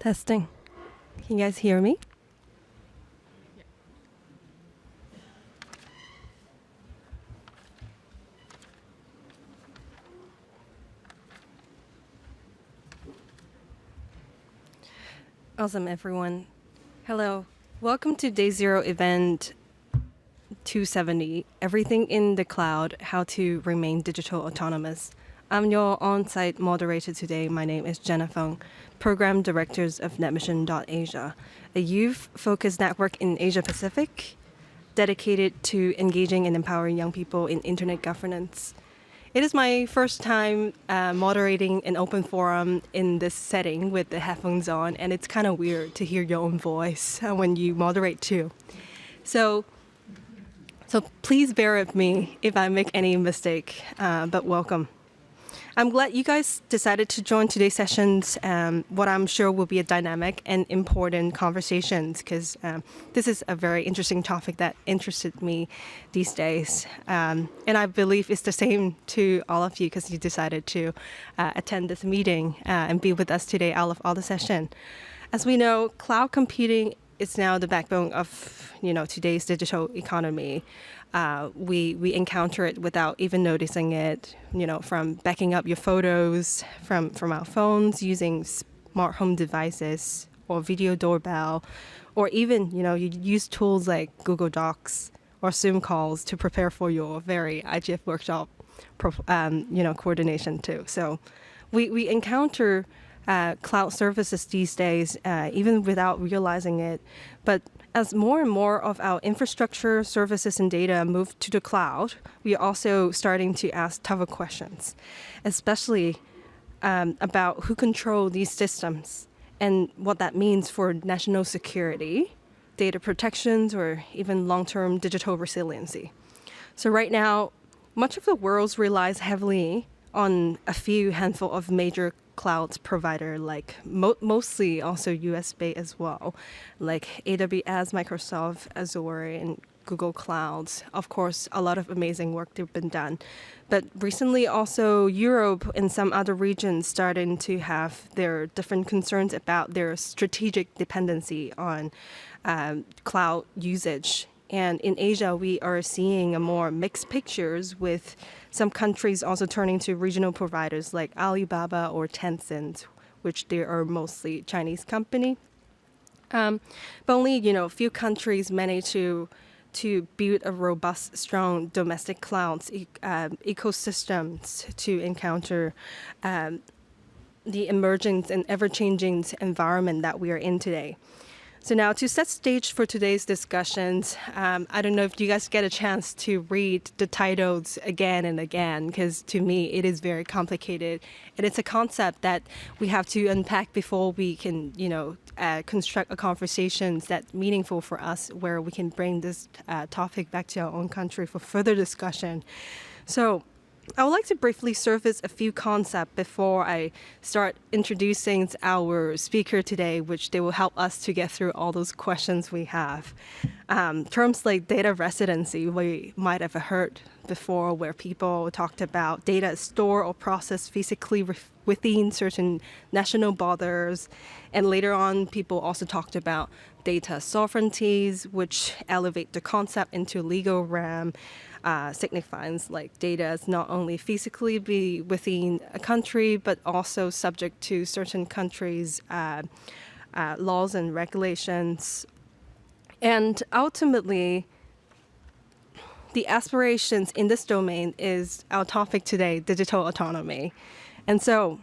Testing. Can you guys hear me? Awesome, everyone. Hello. Welcome to Day Zero event 270, Everything in the Cloud, How to Remain Digital Autonomous. I'm your on-site moderator today. My name is Jenna Feng, Program Directors of NetMission.Asia, a youth-focused network in Asia-Pacific dedicated to engaging and empowering young people in internet governance. It is my first time moderating an open forum in this setting with the headphones on, and it's kind of weird to hear your own voice when you moderate too. So please bear with me if I make any mistake, but welcome. I'm glad you guys decided to join today's sessions, what I'm sure will be a dynamic and important conversations, because this is a very interesting topic that interested me these days. And I believe it's the same to all of you, because you decided to attend this meeting and be with us today out of all the session. As we know, cloud computing is now the backbone of today's digital economy. We encounter it without even noticing it, from backing up your photos from our phones, using smart home devices or video doorbell, or even, you use tools like Google Docs or Zoom calls to prepare for your very IGF workshop, coordination too. So we encounter cloud services these days, even without realizing it. But as more and more of our infrastructure, services, and data move to the cloud, we are also starting to ask tougher questions, especially about who control these systems and what that means for national security, data protections, or even long-term digital resiliency. So right now, much of the world relies heavily on a few handful of major cloud provider, like mostly also US-based as well, like AWS, Microsoft, Azure, and Google Clouds. Of course, a lot of amazing work that's been done. But recently also Europe and some other regions starting to have their different concerns about their strategic dependency on cloud usage. And in Asia, we are seeing a more mixed pictures, with some countries also turning to regional providers like Alibaba or Tencent, which they are mostly Chinese company. But only, a few countries manage to build a robust, strong domestic clouds ecosystems to encounter the emergent and ever-changing environment that we are in today. So now, to set stage for today's discussions, I don't know if you guys get a chance to read the titles again and again, because to me it is very complicated, and it's a concept that we have to unpack before we can, construct a conversation that's meaningful for us, where we can bring this topic back to our own country for further discussion. So I would like to briefly surface a few concepts before I start introducing our speaker today, which they will help us to get through all those questions we have. Terms like data residency, we might have heard before, where people talked about data stored or processed physically within certain national borders. And later on, people also talked about data sovereignties, which elevate the concept into legal realm. Signifies like data is not only physically be within a country, but also subject to certain countries' laws and regulations. And ultimately, the aspirations in this domain is our topic today, digital autonomy. And so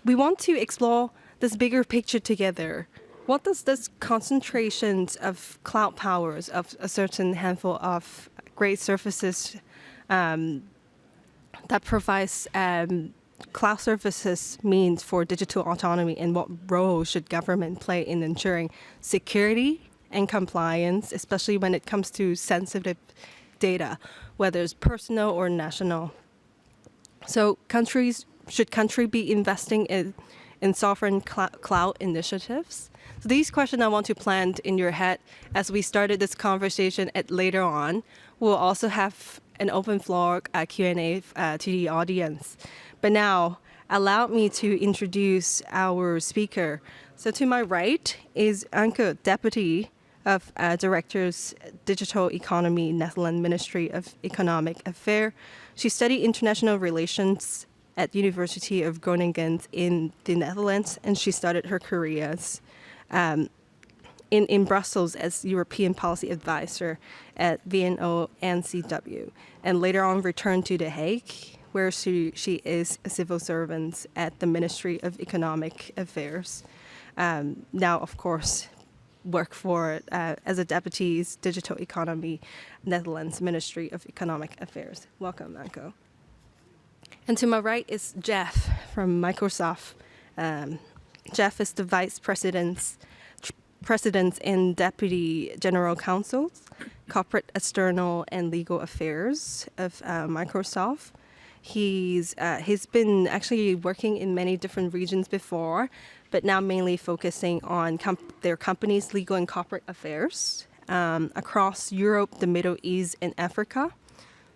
we want to explore this bigger picture together. What does this concentrations of cloud powers of a certain handful of great services that provides cloud services means for digital autonomy, and what role should government play in ensuring security and compliance, especially when it comes to sensitive data, whether it's personal or national. So should country be investing in sovereign cloud initiatives? So these questions I want to plant in your head as we started this conversation later on. We'll also have an open floor Q&A to the audience. But now, allow me to introduce our speaker. So to my right is Anke, Deputy of Directors, Digital Economy, Netherlands Ministry of Economic Affairs. She studied international relations at University of Groningen in the Netherlands, and she started her career as in Brussels as European Policy Advisor at VNO-NCW, and later on returned to The Hague, where she is a civil servant at the Ministry of Economic Affairs. Now, of course, work for as a Deputy Digital Economy, Netherlands Ministry of Economic Affairs. Welcome, Anko. And to my right is Jeff from Microsoft. Jeff is the Vice President and Deputy General Counsel, Corporate External and Legal Affairs of Microsoft. He's been actually working in many different regions before, but now mainly focusing on their company's legal and corporate affairs across Europe, the Middle East, and Africa.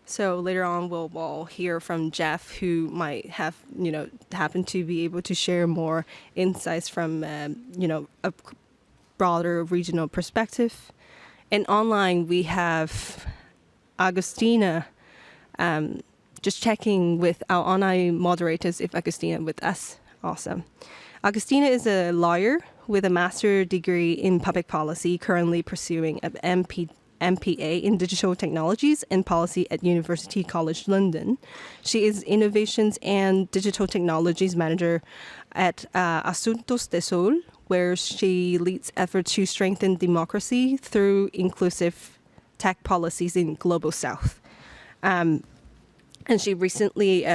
So later on, we'll hear from Jeff, who might have, happen to be able to share more insights from, a broader regional perspective. And online, we have Agustina. Just checking with our online moderators if Agustina with us. Awesome. Agustina is a lawyer with a master's degree in public policy, currently pursuing an MPA in Digital Technologies and Policy at University College London. She is Innovations and Digital Technologies Manager at Asuntos de Sol, where she leads efforts to strengthen democracy through inclusive tech policies in Global South. And she recently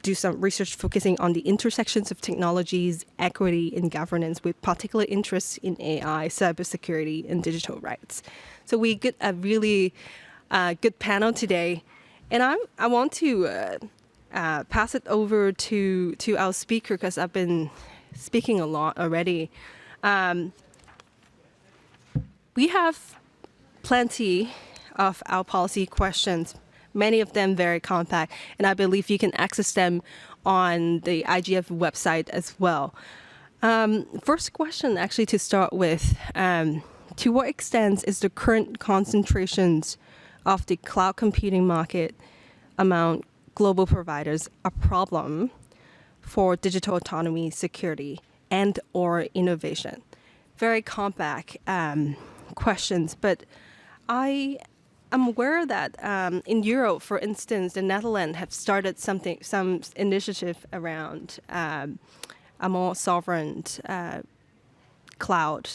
do some research focusing on the intersections of technologies, equity, and governance, with particular interests in AI, cybersecurity, and digital rights. So we get a really good panel today, and I want to pass it over to our speaker because I've been speaking a lot already. We have plenty of our policy questions, many of them very compact, and I believe you can access them on the IGF website as well. First question, actually, to start with, to what extent is the current concentrations of the cloud computing market among global providers a problem for digital autonomy, security, and or innovation? Very compact questions, but I'm aware that in Europe, for instance, the Netherlands have started some initiative around a more sovereign cloud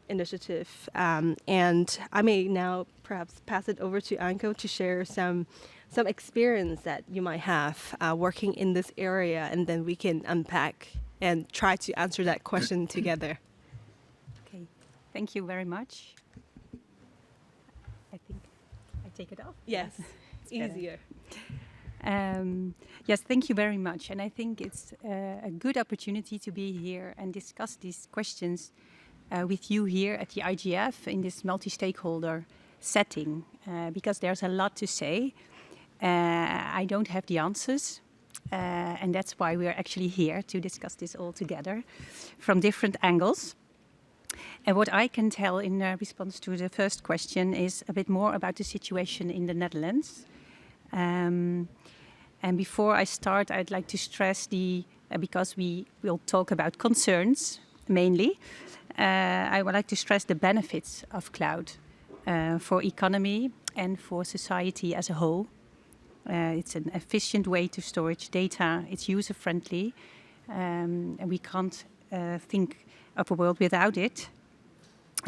initiative, and I may now perhaps pass it over to Anko to share some experience that you might have working in this area, and then we can unpack and try to answer that question together. Okay, thank you very much. I think I take it off. Yes, it's easier. Yes, thank you very much. And I think it's a good opportunity to be here and discuss these questions with you here at the IGF in this multi-stakeholder setting, because there's a lot to say. I don't have the answers, and that's why we're actually here to discuss this all together from different angles. And what I can tell in response to the first question is a bit more about the situation in the Netherlands. And before I start, I'd like to stress because we will talk about concerns mainly, I would like to stress the benefits of cloud for economy and for society as a whole. It's an efficient way to storage data, it's user-friendly, and we can't think of a world without it.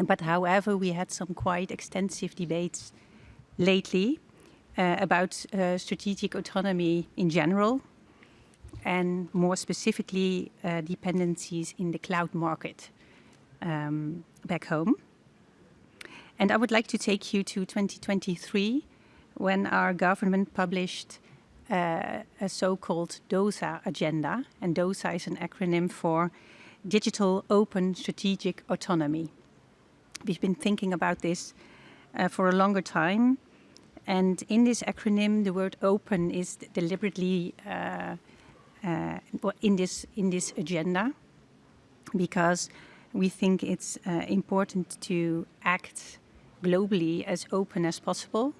But however, we had some quite extensive debates lately about strategic autonomy in general, and more specifically dependencies in the cloud market back home. And I would like to take you to 2023, when our government published a so-called DOSA agenda, and DOSA is an acronym for Digital Open Strategic Autonomy. We've been thinking about this for a longer time, and in this acronym the word open is deliberately in this agenda, because we think it's important to act globally as open as possible.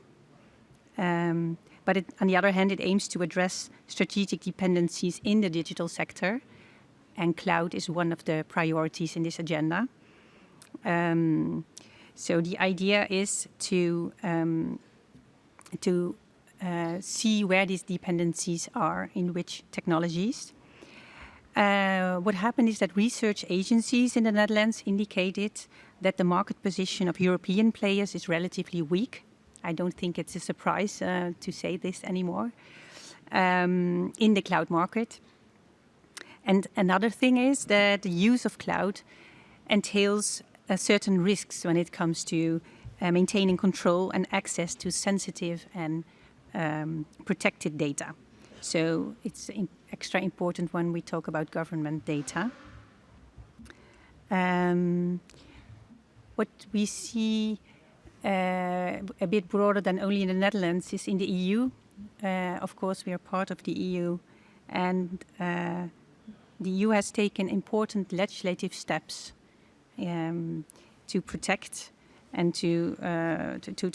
But on the other hand, it aims to address strategic dependencies in the digital sector, and cloud is one of the priorities in this agenda. So the idea is to see where these dependencies are, in which technologies. What happened is that research agencies in the Netherlands indicated that the market position of European players is relatively weak. I don't think it's a surprise to say this anymore, in the cloud market. And another thing is that the use of cloud entails certain risks when it comes to maintaining control and access to sensitive and protected data. So it's extra important when we talk about government data. What we see a bit broader than only in the Netherlands is in the EU. Of course, we are part of the EU, and the EU has taken important legislative steps to protect and to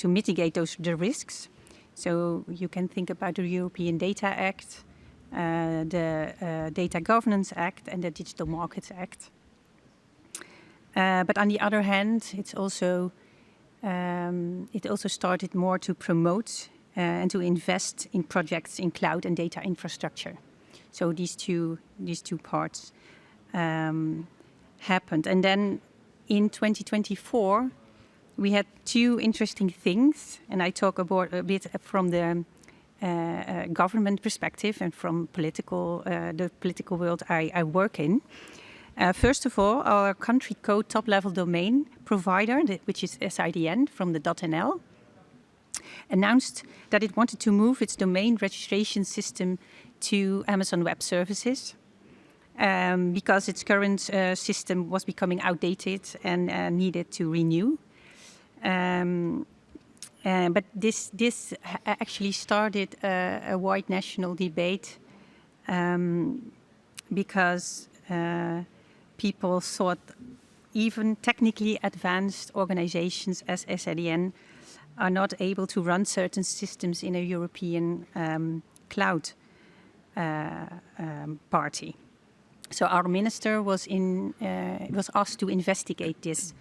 mitigate the risks. So you can think about the European Data Act, the Data Governance Act, and the Digital Markets Act. But on the other hand, it also started more to promote and to invest in projects in cloud and data infrastructure. So these two parts happened. And then in 2024, we had two interesting things, and I talk about a bit from the government perspective and from the political world I work in. First of all, our country code top-level domain provider, which is SIDN from the .nl, announced that it wanted to move its domain registration system to Amazon Web Services because its current system was becoming outdated and needed to renew. But this actually started a wide national debate because people thought even technically advanced organizations as SIDN are not able to run certain systems in a European cloud party. So our minister was asked to investigate this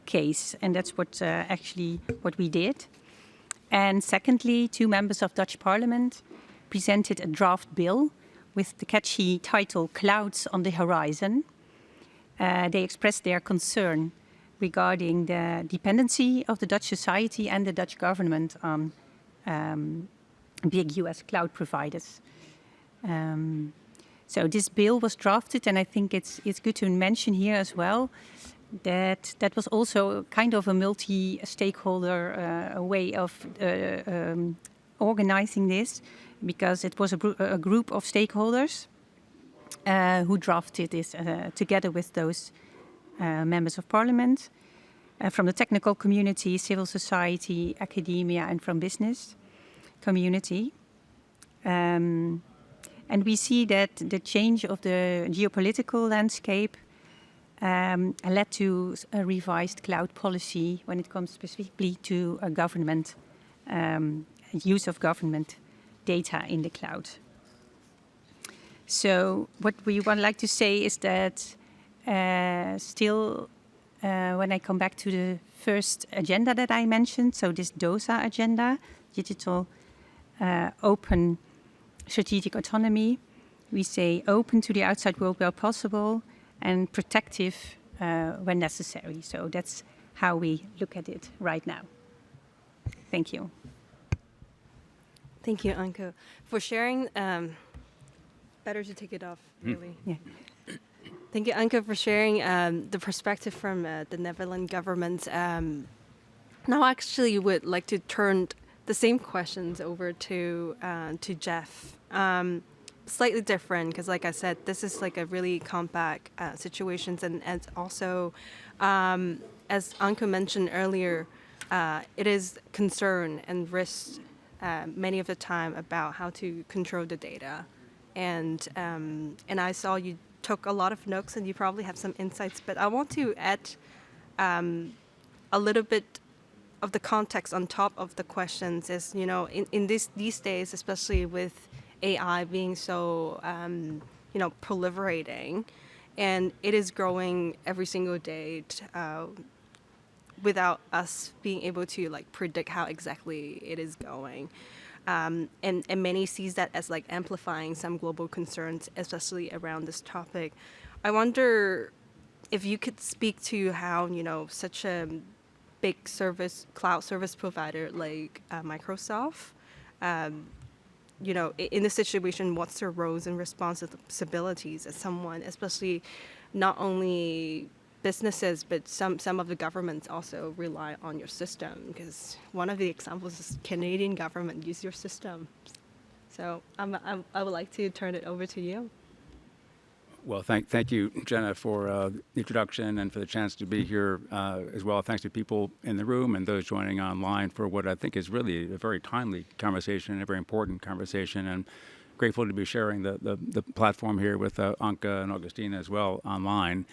case, and that's what we did. And secondly, two members of Dutch Parliament presented a draft bill with the catchy title "Clouds on the Horizon." They expressed their concern regarding the dependency of the Dutch society and the Dutch government on big US cloud providers. So this bill was drafted, and I think it's good to mention here as well that was also kind of a multi-stakeholder way of organizing this, because it was a group of stakeholders who drafted this together with those members of parliament from the technical community, civil society, academia, and from business community. And we see that the change of the geopolitical landscape led to a revised cloud policy when it comes specifically to a government use of government data in the cloud. So what we would like to say is that when I come back to the first agenda that I mentioned, so this DOSA agenda, digital open strategic autonomy, we say open to the outside world where possible and protective when necessary. So that's how we look at it right now. Thank you. Thank you, Anke, for sharing. Better to take it off, really. Yeah. Thank you, Anke, for sharing the perspective from the Netherlands government. Now, actually, would like to turn the same questions over to Jeff. Slightly different, because like I said, this is like a really compact situations, and also, as Anke mentioned earlier, it is concern and risk many of the time about how to control the data and I saw you took a lot of notes, and you probably have some insights. But I want to add a little bit of the context on top of the questions. Is in these days, especially with AI being so proliferating, and it is growing every single day. Without us being able to like predict how exactly it is going. And many sees that as like amplifying some global concerns, especially around this topic. I wonder if you could speak to how, such a big cloud service provider like Microsoft, in this situation, what's their roles and responsibilities as someone, especially not only businesses, but some of the governments also rely on your system, because one of the examples is Canadian government use your system. So I would like to turn it over to you. Well, thank you, Jenna, for the introduction and for the chance to be here as well. Thanks to people in the room and those joining online for what I think is really a very timely conversation, a very important conversation, and grateful to be sharing the platform here with Anke and Augustina as well online.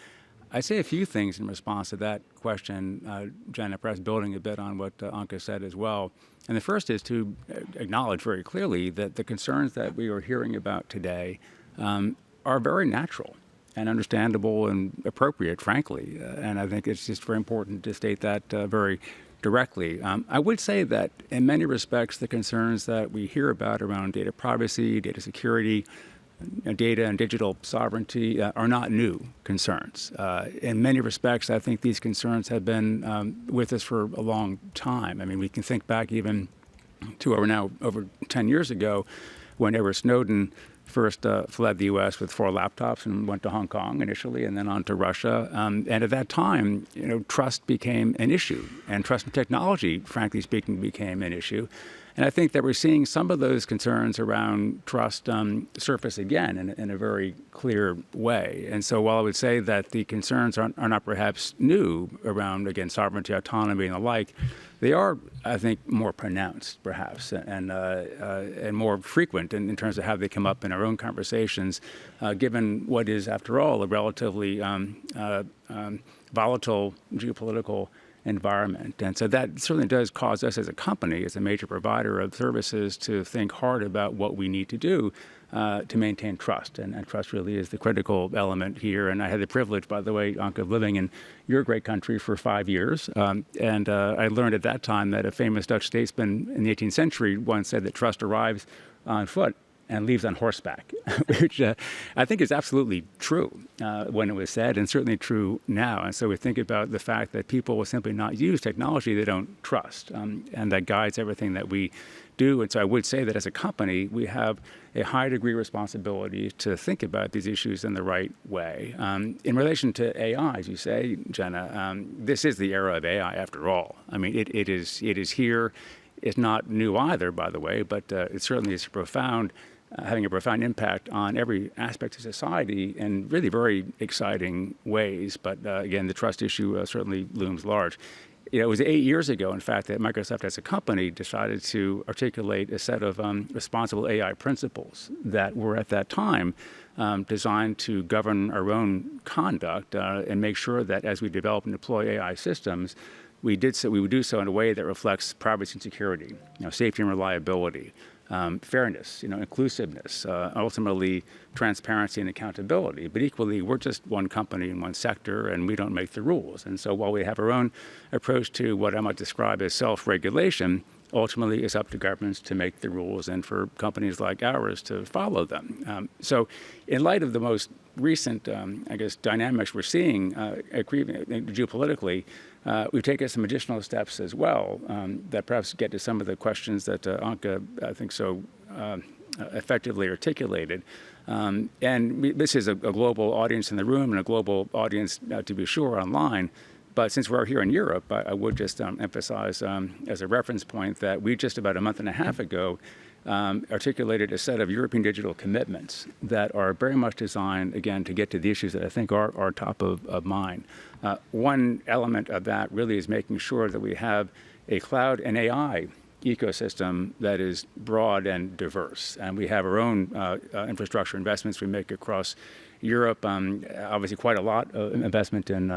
I'd say a few things in response to that question, Jenna, perhaps building a bit on what Anke said as well. And the first is to acknowledge very clearly that the concerns that we are hearing about today are very natural and understandable and appropriate, frankly. And I think it's just very important to state that very directly. I would say that in many respects, the concerns that we hear about around data privacy, data security, data and digital sovereignty are not new concerns. In many respects, I think these concerns have been with us for a long time. I mean, we can think back even to over 10 years ago when Edward Snowden first fled the U.S. with 4 laptops and went to Hong Kong initially and then on to Russia. And at that time, trust became an issue, and trust in technology, frankly speaking, became an issue. And I think that we're seeing some of those concerns around trust surface again in a very clear way. And so while I would say that the concerns are not perhaps new around, again, sovereignty, autonomy, and the like, they are, I think, more pronounced, perhaps, and more frequent in terms of how they come up in our own conversations, given what is, after all, a relatively volatile geopolitical environment. And so that certainly does cause us as a company, as a major provider of services, to think hard about what we need to do to maintain trust. And trust really is the critical element here. And I had the privilege, by the way, Anke, of living in your great country for 5 years. And I learned at that time that a famous Dutch statesman in the 18th century once said that trust arrives on foot and leaves on horseback, which I think is absolutely true when it was said, and certainly true now. And so we think about the fact that people will simply not use technology they don't trust, and that guides everything that we do. And so I would say that as a company, we have a high degree of responsibility to think about these issues in the right way. In relation to AI, as you say, Jenna, this is the era of AI after all. I mean, it is here. It's not new either, by the way, but it certainly is having a profound impact on every aspect of society in really very exciting ways. But again, the trust issue certainly looms large. It was 8 years ago, in fact, that Microsoft as a company decided to articulate a set of responsible AI principles that were at that time designed to govern our own conduct and make sure that as we develop and deploy AI systems, we would do so in a way that reflects privacy and security, safety and reliability, fairness, inclusiveness, ultimately transparency and accountability. But equally, we're just one company in one sector, and we don't make the rules. And so while we have our own approach to what I might describe as self-regulation, ultimately it's up to governments to make the rules and for companies like ours to follow them. So in light of the most recent, dynamics we're seeing geopolitically, we've taken some additional steps as well that perhaps get to some of the questions that Anke, I think, so effectively articulated. This is a global audience in the room and a global audience, to be sure, online. But since we're here in Europe, I would just emphasize as a reference point that we just about a month and a half ago articulated a set of European digital commitments that are very much designed, again, to get to the issues that I think are top of mind. One element of that really is making sure that we have a cloud and AI ecosystem that is broad and diverse. And we have our own infrastructure investments we make across Europe, obviously quite a lot of investment in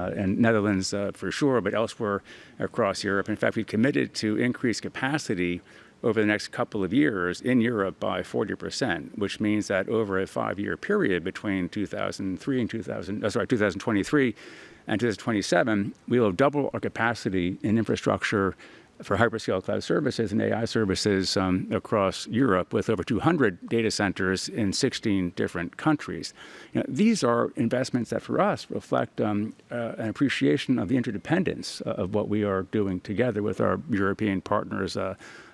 Netherlands for sure, but elsewhere across Europe. In fact, we've committed to increase capacity over the next couple of years in Europe by 40%, which means that over a 5-year period between 2023 and 2023 and 2027, we will double our capacity in infrastructure for hyperscale cloud services and AI services across Europe, with over 200 data centers in 16 different countries. These are investments that for us reflect an appreciation of the interdependence of what we are doing together with our European partners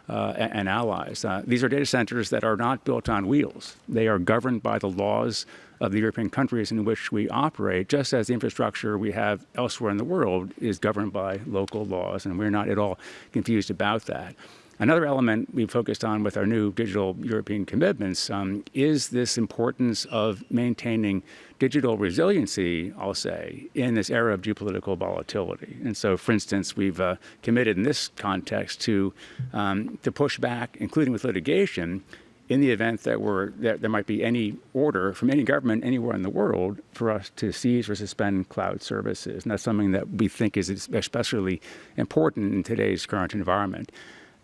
and allies. These are data centers that are not built on wheels. They are governed by the laws of the European countries in which we operate, just as the infrastructure we have elsewhere in the world is governed by local laws, and we're not at all confused about that. Another element we've focused on with our new digital European commitments is this importance of maintaining digital resiliency, I'll say, in this era of geopolitical volatility. And so, for instance, we've committed in this context to push back, including with litigation, in the event that there might be any order from any government anywhere in the world for us to seize or suspend cloud services. And that's something that we think is especially important in today's current environment.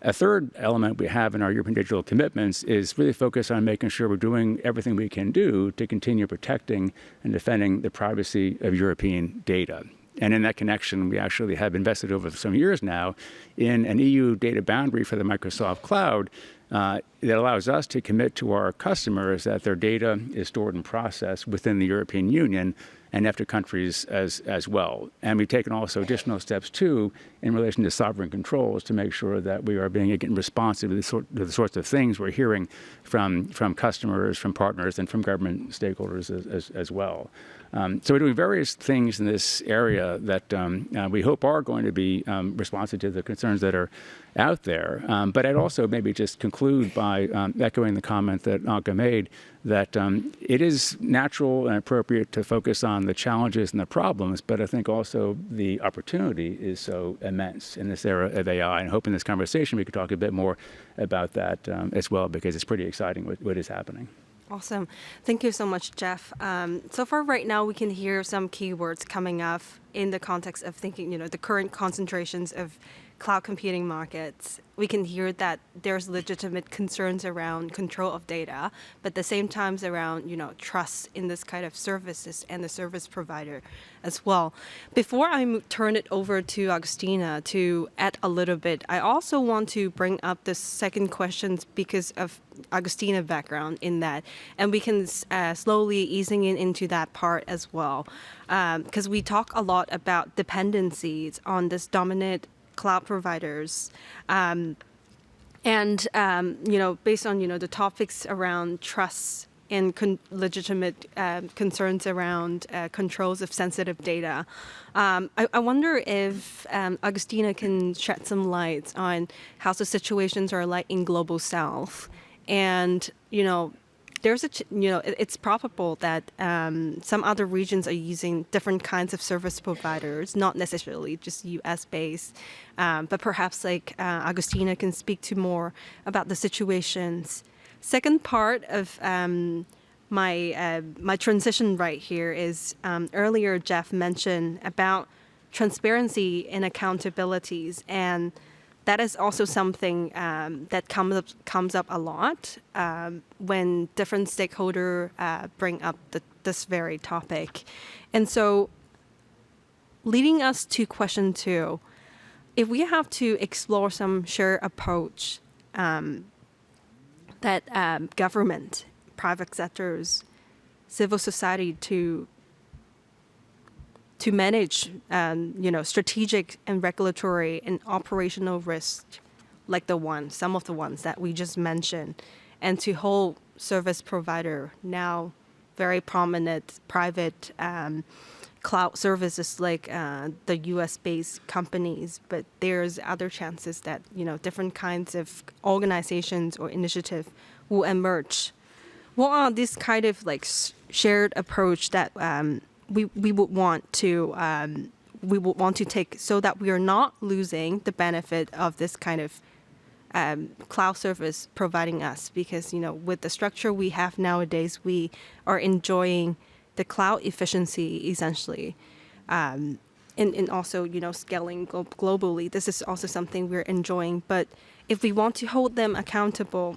A third element we have in our European digital commitments is really focus on making sure we're doing everything we can do to continue protecting and defending the privacy of European data. And in that connection, we actually have invested over some years now in an EU data boundary for the Microsoft Cloud that allows us to commit to our customers that their data is stored and processed within the European Union and EFTA countries as well. And we've taken also additional steps, too, in relation to sovereign controls to make sure that we are being responsive to the sorts of things we're hearing from customers, from partners, and from government stakeholders as well. So we're doing various things in this area that we hope are going to be responsive to the concerns that are out there. But I'd also maybe just conclude by echoing the comment that Anke made, that it is natural and appropriate to focus on the challenges and the problems, but I think also the opportunity is so immense in this era of AI. And I hope in this conversation we could talk a bit more about that as well, because it's pretty exciting what is happening. Awesome. Thank you so much, Jeff. So far right now, we can hear some keywords coming up in the context of thinking, the current concentrations of cloud computing markets. We can hear that there's legitimate concerns around control of data, but at the same time around, trust in this kind of services and the service provider as well. Before I turn it over to Agustina to add a little bit, I also want to bring up the second question because of Agustina's background in that, and we can slowly easing into that part as well, because we talk a lot about dependencies on this dominant cloud providers, and based on the topics around trust and legitimate concerns around controls of sensitive data, I wonder if Agustina can shed some light on how the situations are like in Global South, and there's it's probable that some other regions are using different kinds of service providers, not necessarily just U.S.-based, but perhaps Agustina can speak to more about the situations. Second part of my transition right here is earlier Jeff mentioned about transparency and accountabilities, and that is also something that comes up a lot when different stakeholders bring up this very topic. And so leading us to question 2, if we have to explore some shared approach that government, private sectors, civil society to manage, strategic and regulatory and operational risks, like some of the ones that we just mentioned, and to hold service provider, now very prominent private cloud services like the U.S.-based companies, but there's other chances that different kinds of organizations or initiative will emerge. What are these kind of shared approach that we would want to take so that we are not losing the benefit of this kind of cloud service providing us, because with the structure we have nowadays, we are enjoying the cloud efficiency essentially, and also scaling globally. This is also something we're enjoying. But if we want to hold them accountable,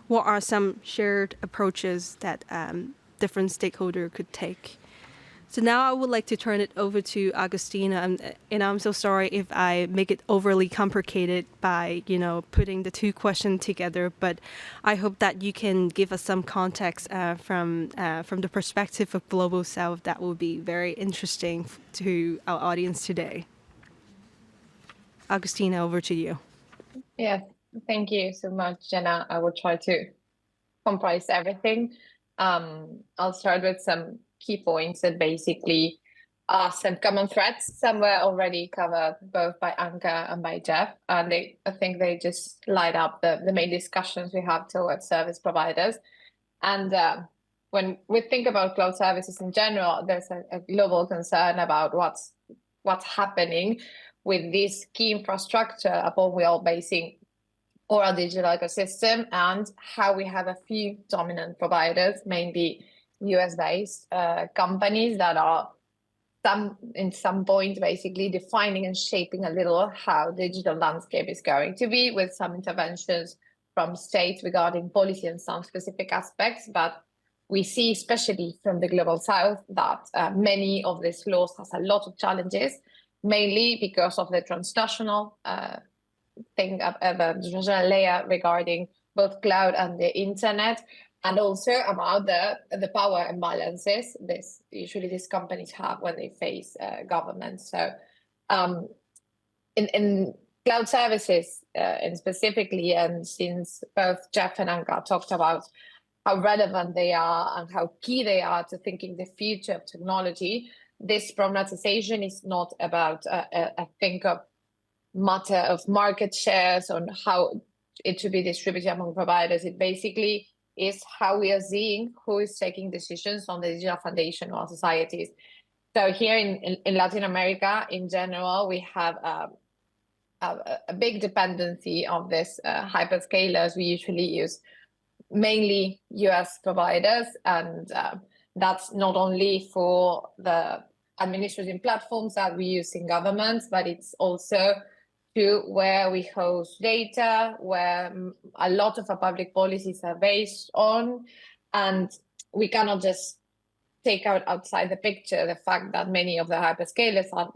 what are some shared approaches that different stakeholders could take? So now I would like to turn it over to Agustina, and I'm so sorry if I make it overly complicated by, putting the two questions together, but I hope that you can give us some context from the perspective of Global South that will be very interesting to our audience today. Agustina, over to you. Yes, thank you so much, Jenna. I will try to comprise everything. I'll start with some key points that basically are some common threads. Some were already covered both by Anka and by Jeff, and I think they just light up the main discussions we have towards service providers. And when we think about cloud services in general, there's a global concern about what's happening with this key infrastructure upon we are basing our digital ecosystem, and how we have a few dominant providers, mainly US-based companies that are in some point basically defining and shaping a little how digital landscape is going to be, with some interventions from states regarding policy and some specific aspects. But we see, especially from the Global South, that many of these laws has a lot of challenges, mainly because of the transnational thing, the transnational layer regarding both cloud and the internet, and also about the power imbalances usually these companies have when they face governments. So in cloud services, and specifically, and since both Jeff and Anka talked about how relevant they are and how key they are to thinking the future of technology, this problematization is not about a think of matter of market shares on how it should be distributed among providers. It basically is how we are seeing who is taking decisions on the digital foundation of our societies. So here in Latin America, in general, we have a big dependency of this hyperscalers. We usually use mainly US providers, and that's not only for the administrative platforms that we use in governments, but it's also to where we host data, where a lot of our public policies are based on. And we cannot just take out outside the picture the fact that many of the hyperscalers are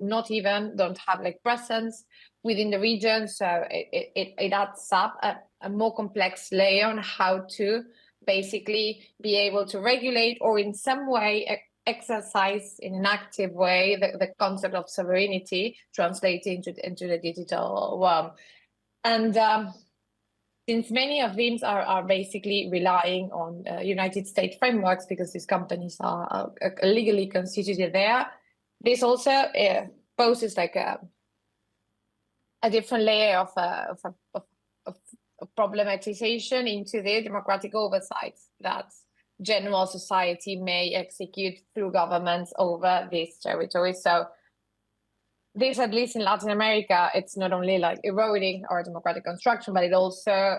don't have like presence within the region. So it adds up a more complex layer on how to basically be able to regulate, or in some way exercise in an active way the concept of sovereignty translated into the digital world. And since many of these are basically relying on United States frameworks, because these companies are legally constituted there, this also poses like a different layer of problematization into the democratic oversight that general society may execute through governments over these territories. So this, at least in Latin America, it's not only like eroding our democratic construction, but it also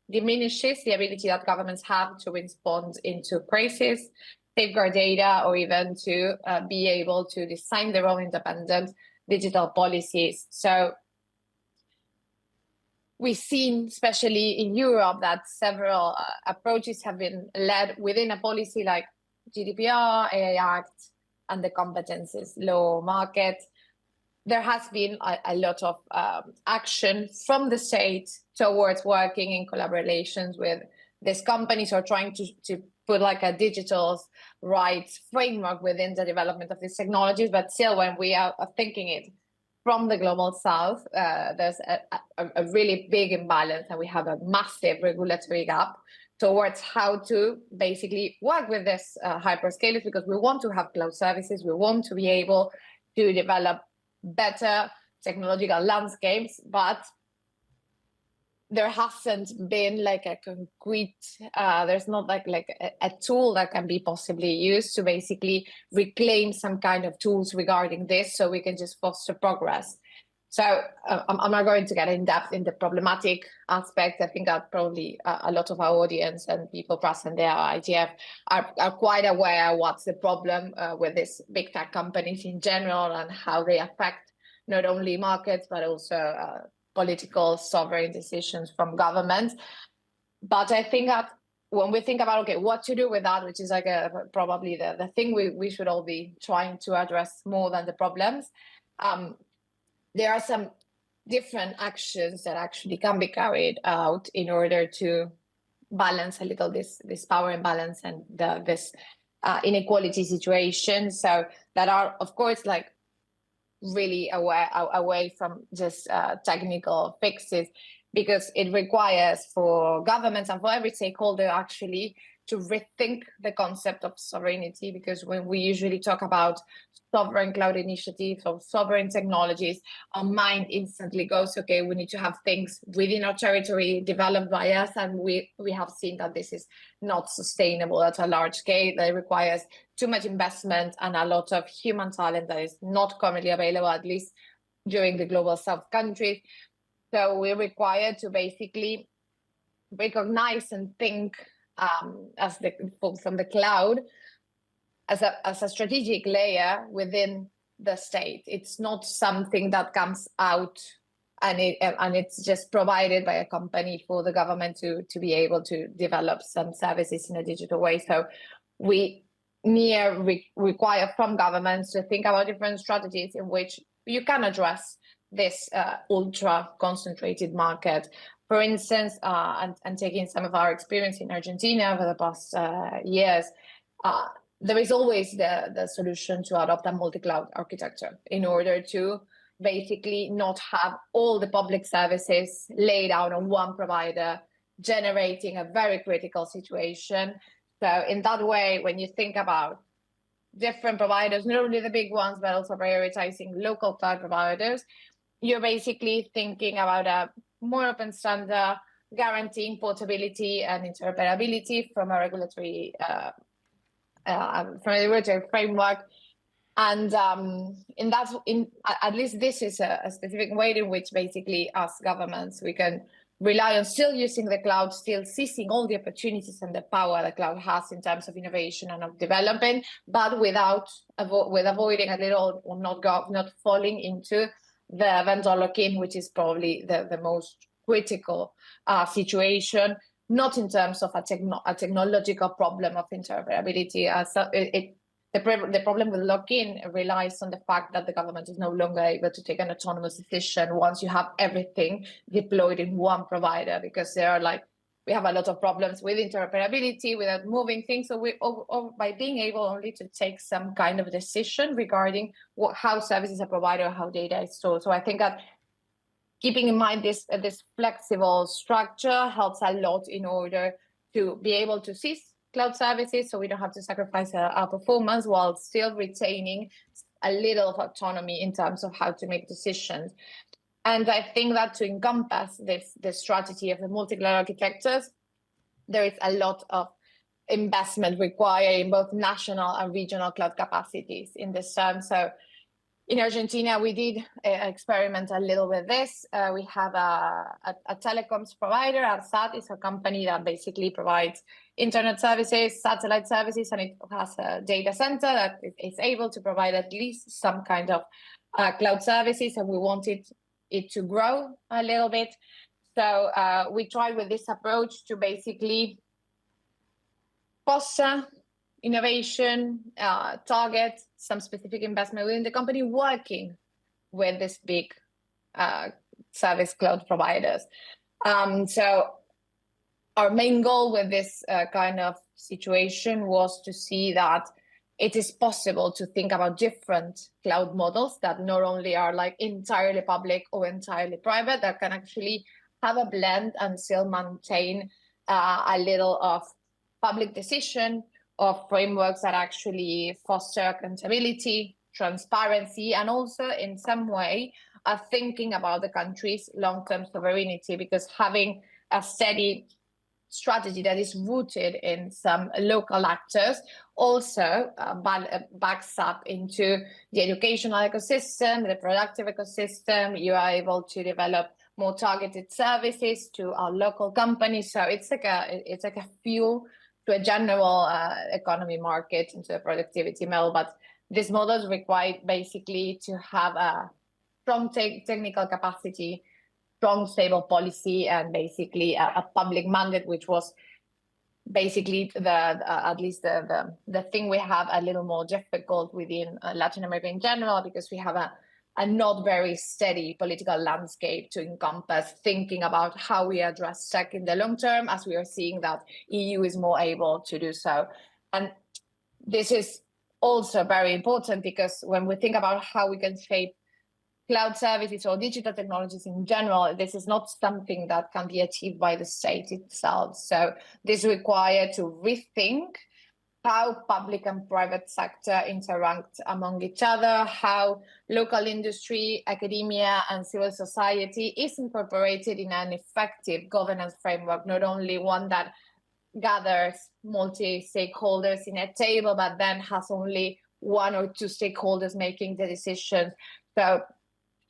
diminishes the ability that governments have to respond into crisis, safeguard data, or even to be able to design their own independent digital policies. So we've seen, especially in Europe, that several approaches have been led within a policy like GDPR, AI Act, and the competences law market. There has been a lot of action from the state towards working in collaborations with these companies, or trying to put like a digital rights framework within the development of these technologies. But still, when we are thinking it from the Global South, there's a really big imbalance, and we have a massive regulatory gap towards how to basically work with this hyperscalers, because we want to have cloud services, we want to be able to develop better technological landscapes, but there hasn't been like a concrete, there's not like a tool that can be possibly used to basically reclaim some kind of tools regarding this, so we can just foster progress. So I'm not going to get in depth in the problematic aspects. I think that probably a lot of our audience and people present there at IGF are quite aware what's the problem with these big tech companies in general and how they affect not only markets, but also political sovereign decisions from governments. But I think that when we think about, okay, what to do with that, which is like probably the thing we should all be trying to address more than the problems, there are some different actions that actually can be carried out in order to balance a little this power imbalance and this inequality situation. So that are, of course, like really away from just technical fixes, because it requires for governments and for every stakeholder actually to rethink the concept of sovereignty. Because when we usually talk about sovereign cloud initiatives or sovereign technologies, our mind instantly goes, okay, we need to have things within our territory developed by us. And we have seen that this is not sustainable at a large scale. That it requires too much investment and a lot of human talent that is not currently available, at least during the global south countries. So we're required to basically recognize and think from the cloud as a strategic layer within the state. It's not something that comes out and it's just provided by a company for the government to be able to develop some services in a digital way. So we require from governments to think about different strategies in which you can address this ultra concentrated market. For instance, and taking some of our experience in Argentina over the past years, there is always the solution to adopt a multi-cloud architecture in order to basically not have all the public services laid out on one provider, generating a very critical situation. So in that way, when you think about different providers, not only the big ones, but also prioritizing local cloud providers, you're basically thinking about a more open standard, guaranteeing portability and interoperability from a regulatory framework. And at least this is a specific way in which basically as governments, we can rely on still using the cloud, still seizing all the opportunities and the power the cloud has in terms of innovation and of development, but with avoiding a little or not falling into the vendor lock-in, which is probably the most critical situation, not in terms of a technological problem of interoperability. The problem with lock-in relies on the fact that the government is no longer able to take an autonomous decision once you have everything deployed in one provider, because we have a lot of problems with interoperability without moving things. So by being able only to take some kind of decision regarding how services are provided or how data is stored. So I think that keeping in mind this flexible structure helps a lot in order to be able to seize cloud services, so we don't have to sacrifice our performance while still retaining a little of autonomy in terms of how to make decisions. And I think that to encompass the strategy of the multi-cloud architectures, there is a lot of investment required in both national and regional cloud capacities in this term. So in Argentina, we did experiment a little with this. We have a telecoms provider. Arsat is a company that basically provides internet services, satellite services, and it has a data center that is able to provide at least some kind of cloud services, and we wanted it to grow a little bit. So we tried with this approach to basically foster innovation, target some specific investment within the company, working with this big service cloud providers. So our main goal with this kind of situation was to see that it is possible to think about different cloud models that not only are like entirely public or entirely private, that can actually have a blend and still maintain a little of public decision, of frameworks that actually foster accountability, transparency, and also in some way are thinking about the country's long-term sovereignty, because having a steady strategy that is rooted in some local actors also backs up into the educational ecosystem, the productive ecosystem. You are able to develop more targeted services to our local companies. So it's like a fuel to a general economy market, into a productivity model. But these models require basically to have a strong technical capacity, strong, stable policy, and basically a public mandate, which was basically at least the thing we have a little more difficult within Latin America in general, because we have a not very steady political landscape to encompass thinking about how we address tech in the long term, as we are seeing that EU is more able to do so. And this is also very important, because when we think about how we can shape cloud services or digital technologies in general, this is not something that can be achieved by the state itself. So this requires to rethink how public and private sector interact among each other, how local industry, academia, and civil society is incorporated in an effective governance framework, not only one that gathers multi-stakeholders in a table, but then has only one or two stakeholders making the decisions. So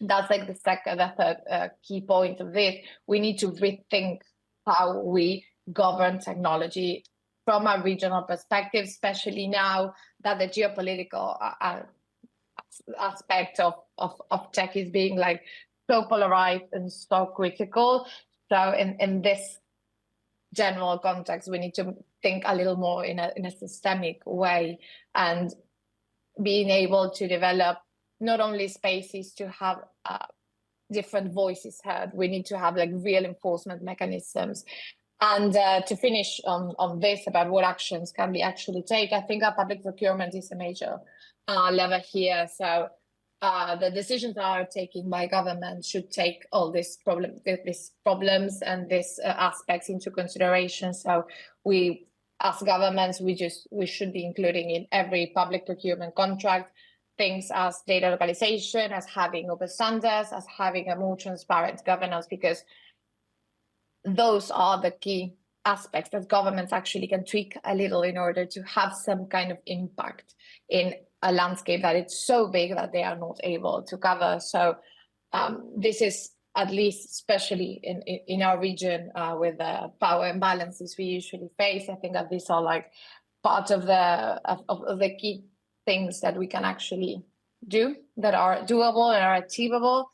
that's like the third key point of this. We need to rethink how we govern technology from a regional perspective, especially now that the geopolitical aspect of tech is being like so polarized and so critical. So in this general context, we need to think a little more in a systemic way, and being able to develop not only spaces to have different voices heard, we need to have like real enforcement mechanisms. And to finish on this about what actions can we actually take, I think our public procurement is a major lever here. So the decisions that are taken by government should take all these problems and these aspects into consideration. So we, as governments, we should be including in every public procurement contract things as data localization, as having open standards, as having a more transparent governance, because those are the key aspects that governments actually can tweak a little in order to have some kind of impact in a landscape that it's so big that they are not able to cover. So this is, at least especially in our region, with the power imbalances we usually face, I think that these are like part of the key things that we can actually do that are doable and are achievable.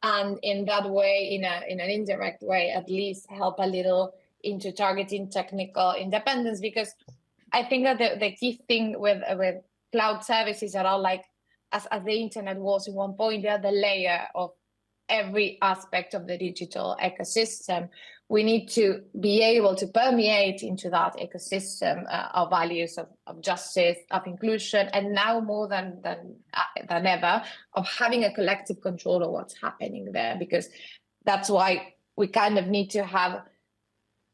And in that way, in an indirect way, at least help a little into targeting technical independence. Because I think that the key thing with cloud services that are like, as the internet was at one point, they are the layer of every aspect of the digital ecosystem. We need to be able to permeate into that ecosystem our values of justice, of inclusion, and now more than ever, of having a collective control of what's happening there. Because that's why we kind of need to have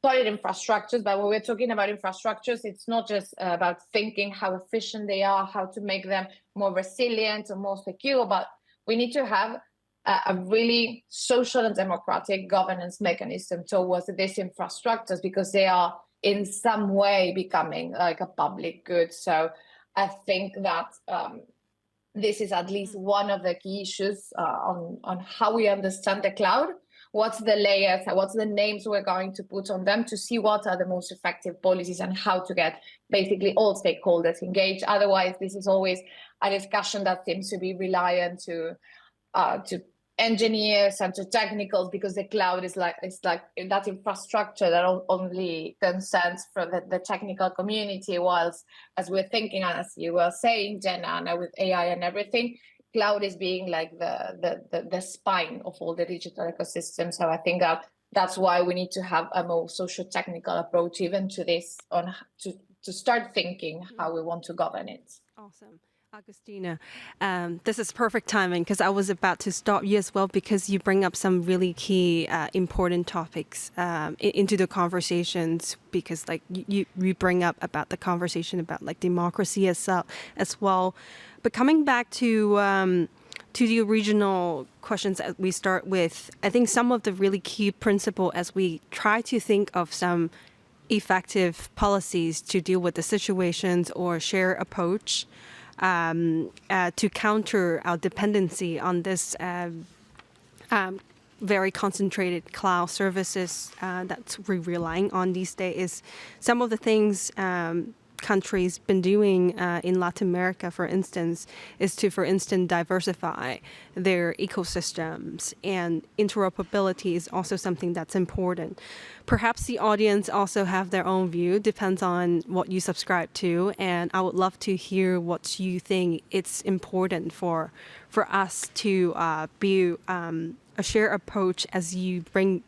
solid infrastructures. But when we're talking about infrastructures, it's not just about thinking how efficient they are, how to make them more resilient or more secure, but we need to have a really social and democratic governance mechanism towards these infrastructures, because they are in some way becoming like a public good. So I think that this is at least one of the key issues on how we understand the cloud. What's the layers, what's the names we're going to put on them, to see what are the most effective policies and how to get basically all stakeholders engaged. Otherwise, this is always a discussion that seems to be reliant to engineers and to technicals, because the cloud is like that infrastructure that only concerns for the technical community. Whilst, as we're thinking, as you were saying, Jenna, now with AI and everything, cloud is being like the spine of all the digital ecosystem. So I think that's why we need to have a more socio-technical approach even to this, on to start thinking how we want to govern it. Awesome. Agustina, this is perfect timing, because I was about to stop you as well, because you bring up some really key important topics into the conversations, because like you bring up about the conversation about like democracy as well. But coming back to the original questions that we start with, I think some of the really key principle as we try to think of some effective policies to deal with the situations or share approach to counter our dependency on this very concentrated cloud services that we're relying on these days. Is some of the things countries been doing in Latin America, for instance, is to, for instance, diversify their ecosystems, and interoperability is also something that's important. Perhaps the audience also have their own view, depends on what you subscribe to, and I would love to hear what you think it's important for us to be a shared approach as you bring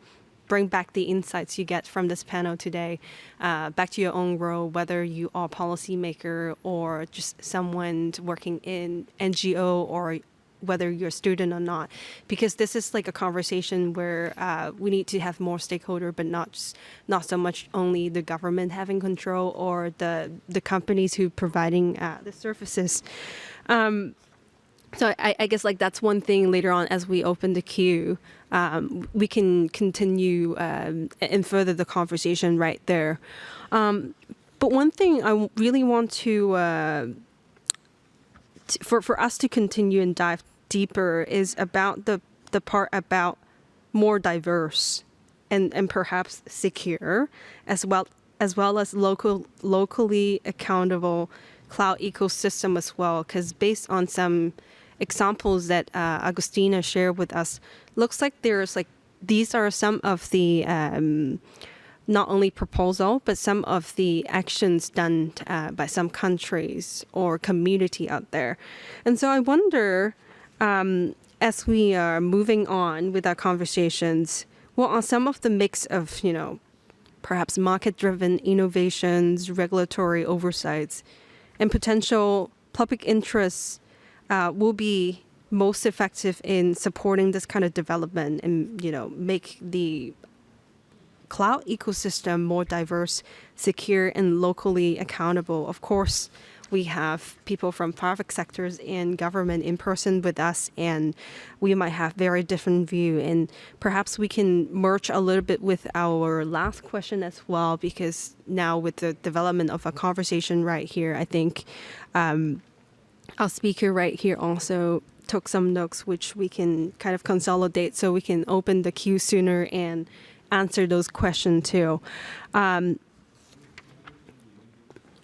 back the insights you get from this panel today back to your own role, whether you are a policymaker or just someone working in NGO, or whether you're a student or not, because this is like a conversation where we need to have more stakeholder, but not so much only the government having control or the companies who providing the services. So I guess like that's one thing later on as we open the queue, we can continue and further the conversation right there. But one thing I really want to for us to continue and dive deeper is about the part about more diverse and perhaps secure, as well as locally accountable cloud ecosystem as well, because based on some examples that Agustina shared with us, looks like these are some of the not only proposal, but some of the actions done by some countries or community out there. And so I wonder, as we are moving on with our conversations, what are some of the mix of, perhaps market-driven innovations, regulatory oversights, and potential public interests will be most effective in supporting this kind of development and, make the cloud ecosystem more diverse, secure, and locally accountable. Of course, we have people from private sectors and government in person with us, and we might have very different view. And perhaps we can merge a little bit with our last question as well, because now with the development of a conversation right here, I think our speaker right here also took some notes, which we can kind of consolidate so we can open the queue sooner and answer those questions too.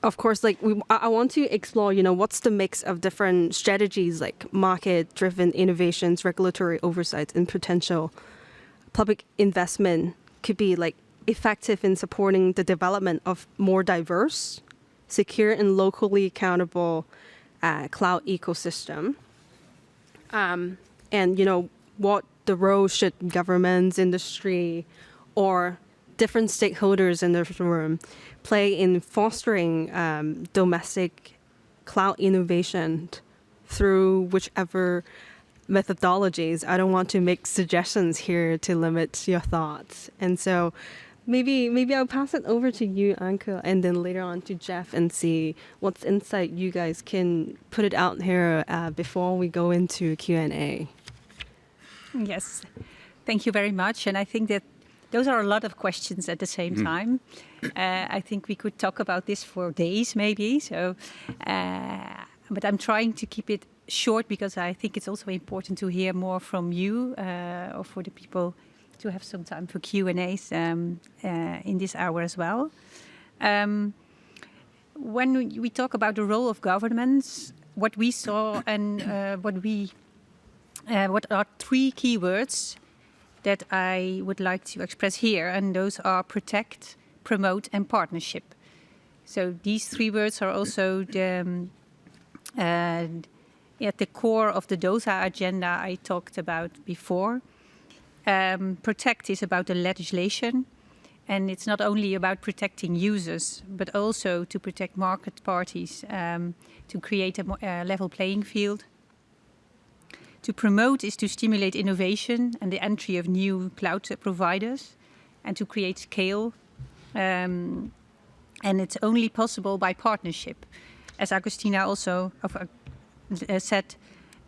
Of course, I want to explore, what's the mix of different strategies like market-driven innovations, regulatory oversight, and potential public investment could be effective in supporting the development of more diverse, secure, and locally accountable cloud ecosystem. And, what the role should governments, industry, or different stakeholders in the room play in fostering domestic cloud innovation through whichever methodologies. I don't want to make suggestions here to limit your thoughts. And so maybe I'll pass it over to you, Anke, and then later on to Jeff, and see what's insight you guys can put it out here before we go into Q&A. Yes, thank you very much. And I think that those are a lot of questions at the same time. I think we could talk about this for days, maybe. So, but I'm trying to keep it short because I think it's also important to hear more from you, or for the people to have some time for Q&As in this hour as well. When we talk about the role of governments, what we saw and what are three keywords that I would like to express here, and those are protect, promote, and partnership. So these three words are also at the core of the DOSA agenda I talked about before. Protect is about the legislation, and it's not only about protecting users, but also to protect market parties, to create a level playing field. To promote is to stimulate innovation and the entry of new cloud providers, and to create scale. And it's only possible by partnership. As Agustina also said,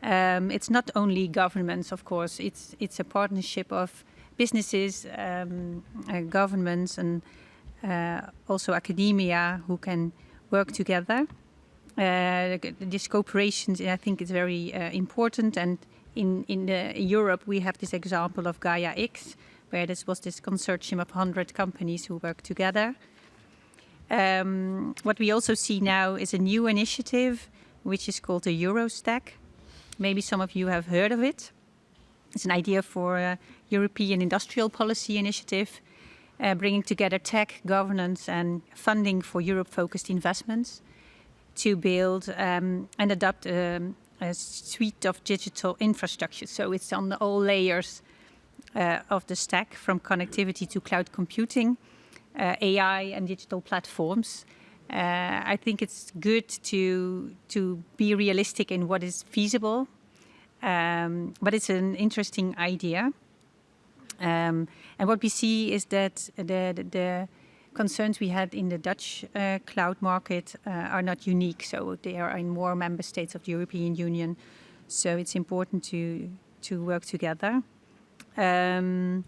it's not only governments, of course. It's a partnership of businesses, governments, and also academia who can work together. This cooperation, I think, is very important. And in Europe, we have this example of Gaia X, where this consortium of 100 companies who work together. What we also see now is a new initiative, which is called the Eurostack. Maybe some of you have heard of it. It's an idea for a European industrial policy initiative, bringing together tech, governance, and funding for Europe-focused investments to build and adopt a suite of digital infrastructure. So it's on all layers of the stack, from connectivity to cloud computing, AI and digital platforms. I think it's good to be realistic in what is feasible, but it's an interesting idea. And what we see is that the concerns we had in the Dutch cloud market are not unique. So they are in more member states of the European Union. So it's important to work together. And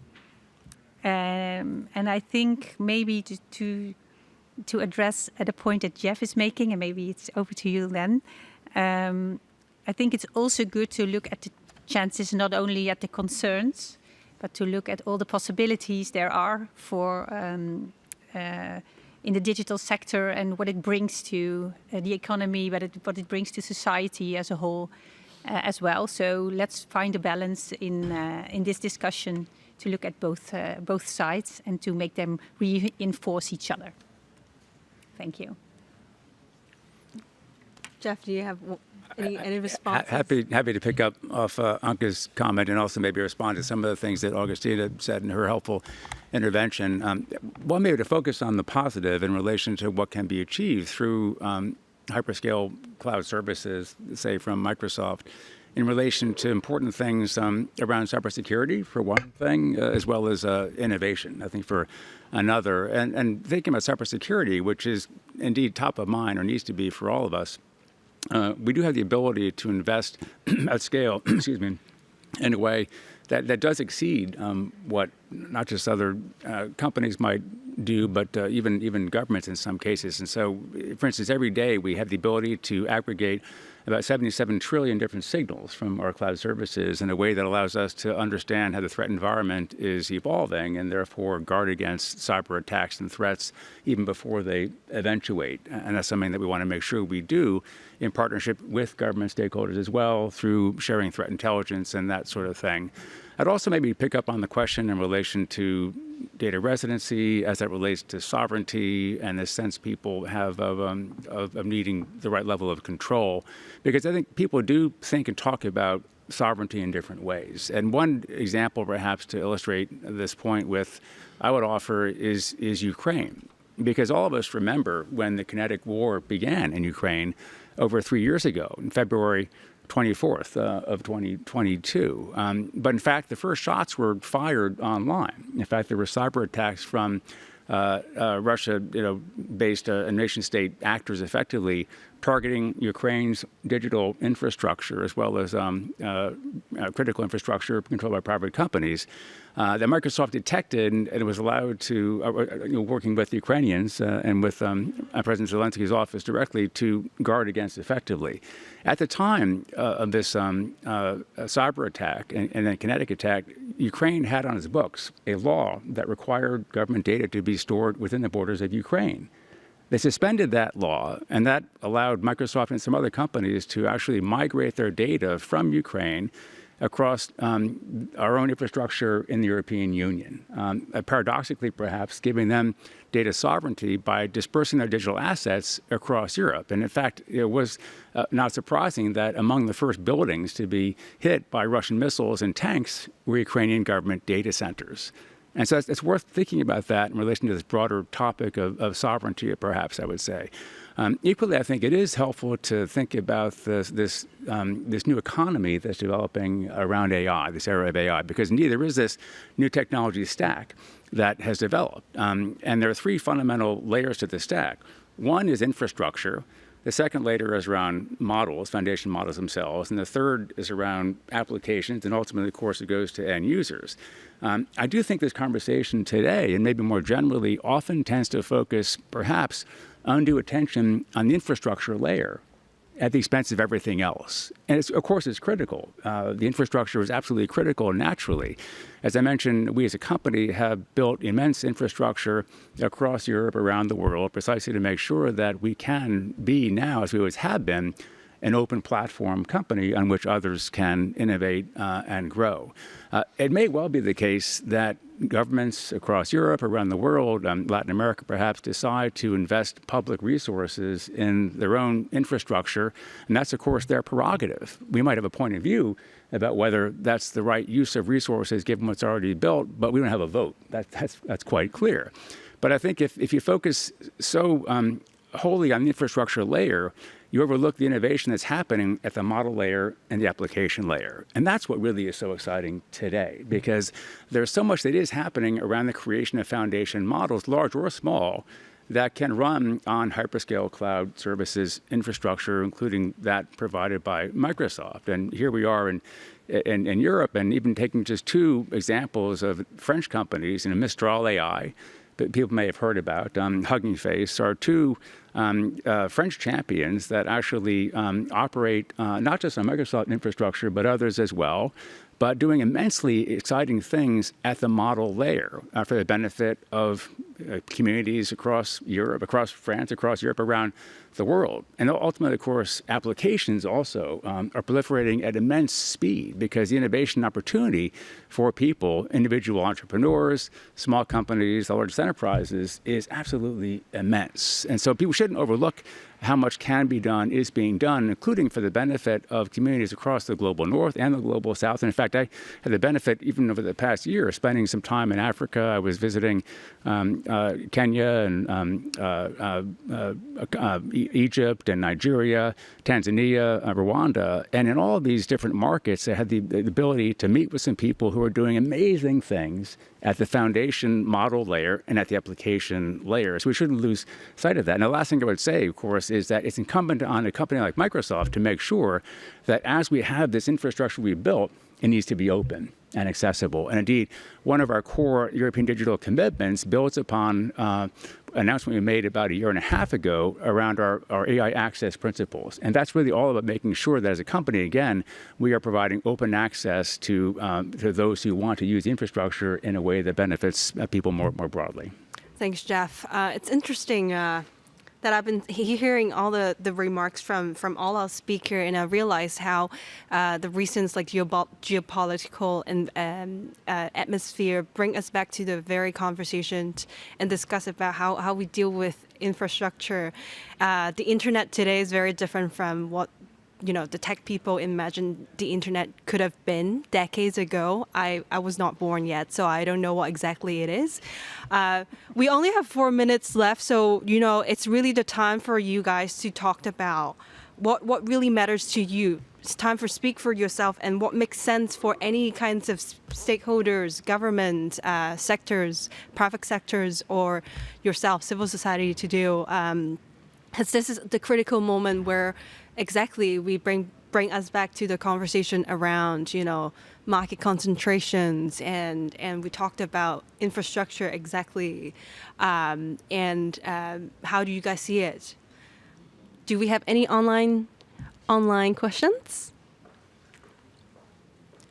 I think maybe to address at a point that Jeff is making, and maybe it's over to you then, I think it's also good to look at the chances, not only at the concerns, but to look at all the possibilities there are for in the digital sector and what it brings to the economy, what it brings to society as a whole as well. So let's find a balance in this discussion to look at both sides and to make them reinforce each other. Thank you. Jeff, do you have any responses? Happy to pick up off Anke's comment and also maybe respond to some of the things that Augustina said in her helpful intervention. One, maybe to focus on the positive in relation to what can be achieved through hyperscale cloud services, say from Microsoft, in relation to important things around cybersecurity, for one thing, as well as innovation, I think, for another. And thinking about cybersecurity, which is indeed top of mind or needs to be for all of us, we do have the ability to invest at scale, excuse me, in a way that does exceed what not just other companies might do, but even governments in some cases. And so, for instance, every day we have the ability to aggregate about 77 trillion different signals from our cloud services in a way that allows us to understand how the threat environment is evolving and therefore guard against cyber attacks and threats even before they eventuate. And that's something that we want to make sure we do in partnership with government stakeholders as well, through sharing threat intelligence and that sort of thing. I'd also maybe pick up on the question in relation to data residency as that relates to sovereignty and the sense people have of needing the right level of control. Because I think people do think and talk about sovereignty in different ways. And one example, perhaps, to illustrate this point with, I would offer, is Ukraine. Because all of us remember when the kinetic war began in Ukraine over 3 years ago, in February 24th of 2022. But in fact, the first shots were fired online. In fact, there were cyber attacks from Russia-based nation-state actors effectively targeting Ukraine's digital infrastructure as well as critical infrastructure controlled by private companies that Microsoft detected and was allowed to, working with the Ukrainians and with President Zelensky's office directly, to guard against effectively. At the time of this cyber attack and then kinetic attack, Ukraine had on its books a law that required government data to be stored within the borders of Ukraine. They suspended that law, and that allowed Microsoft and some other companies to actually migrate their data from Ukraine across our own infrastructure in the European Union, paradoxically perhaps giving them data sovereignty by dispersing their digital assets across Europe. And in fact, it was not surprising that among the first buildings to be hit by Russian missiles and tanks were Ukrainian government data centers. And so it's worth thinking about that in relation to this broader topic of sovereignty, perhaps, I would say. Equally, I think it is helpful to think about this new economy that's developing around AI, this era of AI, because indeed there is this new technology stack that has developed. And there are three fundamental layers to the stack. One is infrastructure, The second layer is around models, foundation models themselves. And the third is around applications. And ultimately, of course, it goes to end users. I do think this conversation today, and maybe more generally, often tends to focus perhaps undue attention on the infrastructure layer at the expense of everything else. And of course, it's critical. The infrastructure is absolutely critical naturally. As I mentioned, we as a company have built immense infrastructure across Europe, around the world, precisely to make sure that we can be now, as we always have been, an open platform company on which others can innovate and grow. It may well be the case that governments across Europe, around the world, Latin America perhaps, decide to invest public resources in their own infrastructure, and that's, of course, their prerogative. We might have a point of view about whether that's the right use of resources given what's already built, but we don't have a vote. That's quite clear. But I think if you focus so wholly on the infrastructure layer, you overlook the innovation that's happening at the model layer and the application layer. And that's what really is so exciting today, because there's so much that is happening around the creation of foundation models, large or small, that can run on hyperscale cloud services infrastructure, including that provided by Microsoft. And here we are in Europe, and even taking just two examples of French companies, Mistral AI, that people may have heard about, Hugging Face, are two French champions that actually operate not just on Microsoft infrastructure, but others as well, but doing immensely exciting things at the model layer for the benefit of communities across Europe, across France, across Europe, around the world. And ultimately, of course, applications also are proliferating at immense speed, because the innovation opportunity for people, individual entrepreneurs, small companies, the largest enterprises, is absolutely immense. And so people shouldn't overlook how much can be done, is being done, including for the benefit of communities across the global north and the global south. And in fact, I had the benefit, even over the past year, of spending some time in Africa. I was visiting Kenya and Egypt and Nigeria, Tanzania, Rwanda. And in all of these different markets, I had the ability to meet with some people who are doing amazing things at the foundation model layer and at the application layer. So we shouldn't lose sight of that. And the last thing I would say, of course, is that it's incumbent on a company like Microsoft to make sure that as we have this infrastructure we've built, it needs to be open and accessible. And indeed, one of our core European digital commitments builds upon an announcement we made about a year and a half ago around our AI access principles. And that's really all about making sure that as a company, again, we are providing open access to those who want to use the infrastructure in a way that benefits people more broadly. Thanks, Jeff. It's interesting that I've been hearing all the remarks from all our speakers, and I realized how the recent geopolitical and atmosphere bring us back to the very conversations and discuss about how we deal with infrastructure. The internet today is very different from what the tech people imagined the internet could have been decades ago. I was not born yet, so I don't know what exactly it is. We only have 4 minutes left, so it's really the time for you guys to talk about what really matters to you. It's time for speak for yourself and what makes sense for any kinds of stakeholders, government, sectors, private sectors, or yourself, civil society to do. Because this is the critical moment where exactly we bring us back to the conversation around, market concentrations, and we talked about infrastructure exactly, and how do you guys see it? Do we have any online questions?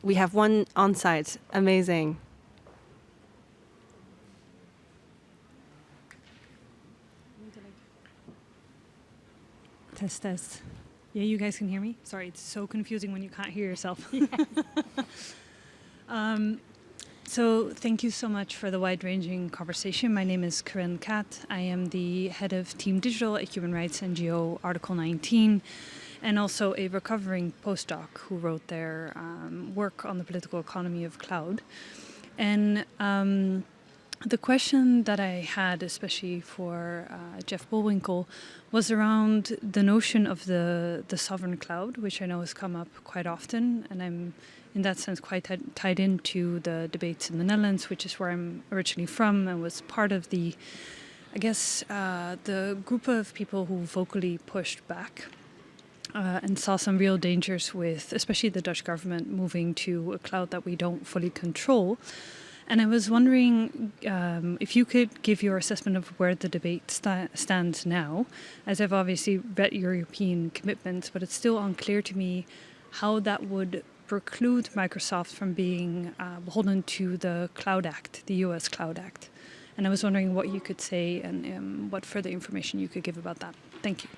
We have one on site. Amazing. Test. Yeah, you guys can hear me? Sorry, it's so confusing when you can't hear yourself. So thank you so much for the wide-ranging conversation. My name is Corinne Kat. I am the head of Team Digital at Human Rights NGO Article 19, and also a recovering postdoc who wrote their work on the political economy of cloud. And the question that I had, especially for Jeff Bullwinkle, was around the notion of the sovereign cloud, which I know has come up quite often, and I'm in that sense quite tied into the debates in the Netherlands, which is where I'm originally from and was part of the I guess the group of people who vocally pushed back and saw some real dangers with, especially the Dutch government, moving to a cloud that we don't fully control. And I was wondering if you could give your assessment of where the debate stands now, as I've obviously read European commitments, but it's still unclear to me how that would preclude Microsoft from being beholden to the Cloud Act, the US Cloud Act. And I was wondering what you could say and what further information you could give about that. Thank you.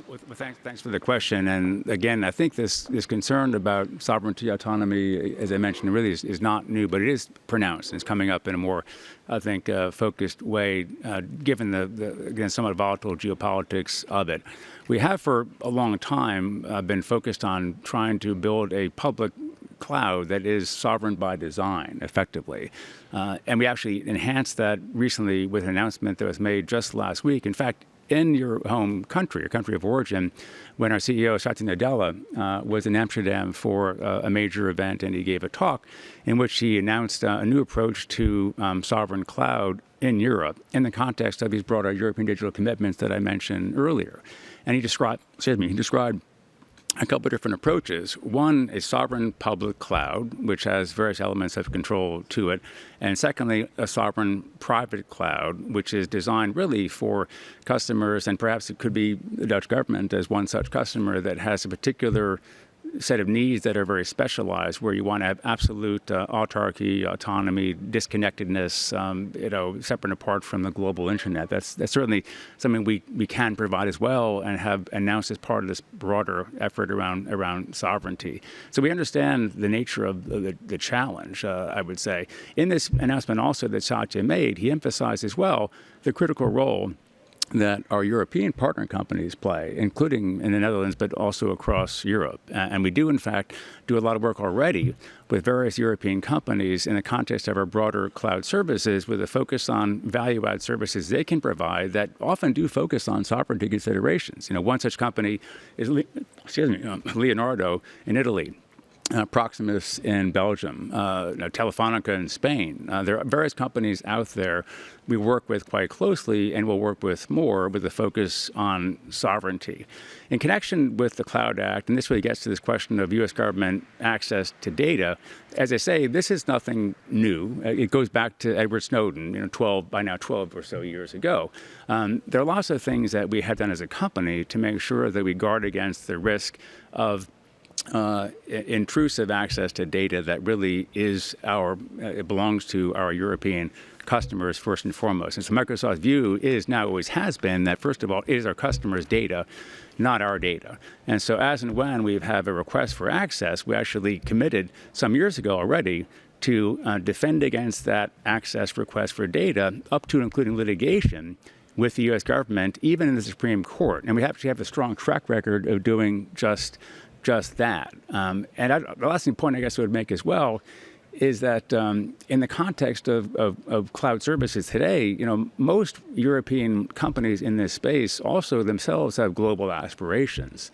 Well, thanks for the question. And again, I think this concern about sovereignty, autonomy, as I mentioned, really is not new, but it is pronounced. And it's coming up in a more, I think, focused way, given the again, somewhat volatile geopolitics of it. We have for a long time been focused on trying to build a public cloud that is sovereign by design, effectively. And we actually enhanced that recently with an announcement that was made just last week. In fact, in your home country, your country of origin, when our CEO, Satya Nadella, was in Amsterdam for a major event, and he gave a talk in which he announced a new approach to sovereign cloud in Europe in the context of these broader European digital commitments that I mentioned earlier. And he described a couple of different approaches. One, a sovereign public cloud, which has various elements of control to it. And secondly, a sovereign private cloud, which is designed really for customers, and perhaps it could be the Dutch government as one such customer that has a particular set of needs that are very specialized, where you want to have absolute autarky, autonomy, disconnectedness, separate and apart from the global internet. That's certainly something we can provide as well, and have announced as part of this broader effort around sovereignty. So we understand the nature of the challenge, I would say. In this announcement also that Satya made, he emphasized as well the critical role that our European partner companies play, including in the Netherlands, but also across Europe. And we do, in fact, do a lot of work already with various European companies in the context of our broader cloud services, with a focus on value-add services they can provide that often do focus on sovereignty considerations. One such company is Leonardo in Italy. Proximus in Belgium, Telefonica in Spain. There are various companies out there we work with quite closely, and will work with more with a focus on sovereignty. In connection with the Cloud Act, and this really gets to this question of U.S. government access to data, as I say, this is nothing new. It goes back to Edward Snowden, 12 or so years ago. There are lots of things that we have done as a company to make sure that we guard against the risk of intrusive access to data that really it belongs to our European customers first and foremost. And so Microsoft's view is now, always has been, that first of all, it is our customers' data, not our data. And so as and when we have a request for access, we actually committed some years ago already to defend against that access request for data, up to and including litigation with the U.S. government, even in the Supreme Court. And we actually have a strong track record of doing just that. And the last point I guess I would make as well is that in the context of cloud services today, most European companies in this space also themselves have global aspirations.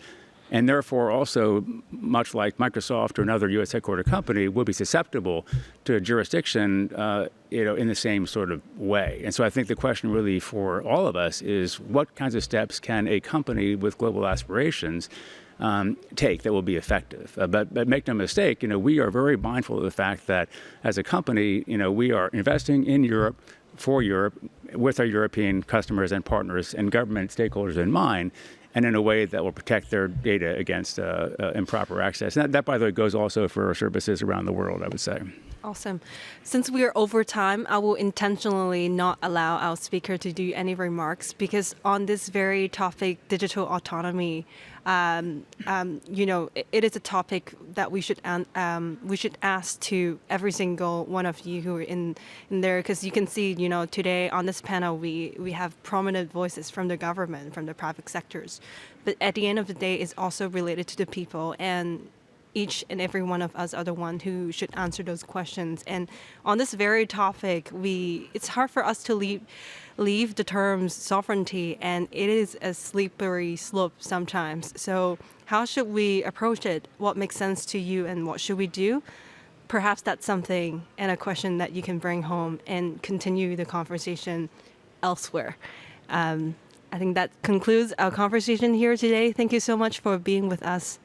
And therefore also, much like Microsoft or another U.S. headquartered company, will be susceptible to jurisdiction in the same sort of way. And so I think the question really for all of us is, what kinds of steps can a company with global aspirations take that will be effective? But make no mistake, we are very mindful of the fact that as a company, we are investing in Europe, for Europe, with our European customers and partners and government stakeholders in mind, and in a way that will protect their data against improper access. And that, by the way, goes also for our services around the world, I would say. Awesome. Since we are over time, I will intentionally not allow our speaker to do any remarks, because on this very topic, digital autonomy, it is a topic that we should ask to every single one of you who are in there, because you can see, today on this panel we have prominent voices from the government, from the private sectors, but at the end of the day, it's also related to the people, and each and every one of us are the one who should answer those questions. And on this very topic, it's hard for us to leave the terms sovereignty, and it is a slippery slope sometimes. So how should we approach it? What makes sense to you, and what should we do? perhaps that's something and a question that you can bring home and continue the conversation elsewhere. I think that concludes our conversation here today. Thank you so much for being with us.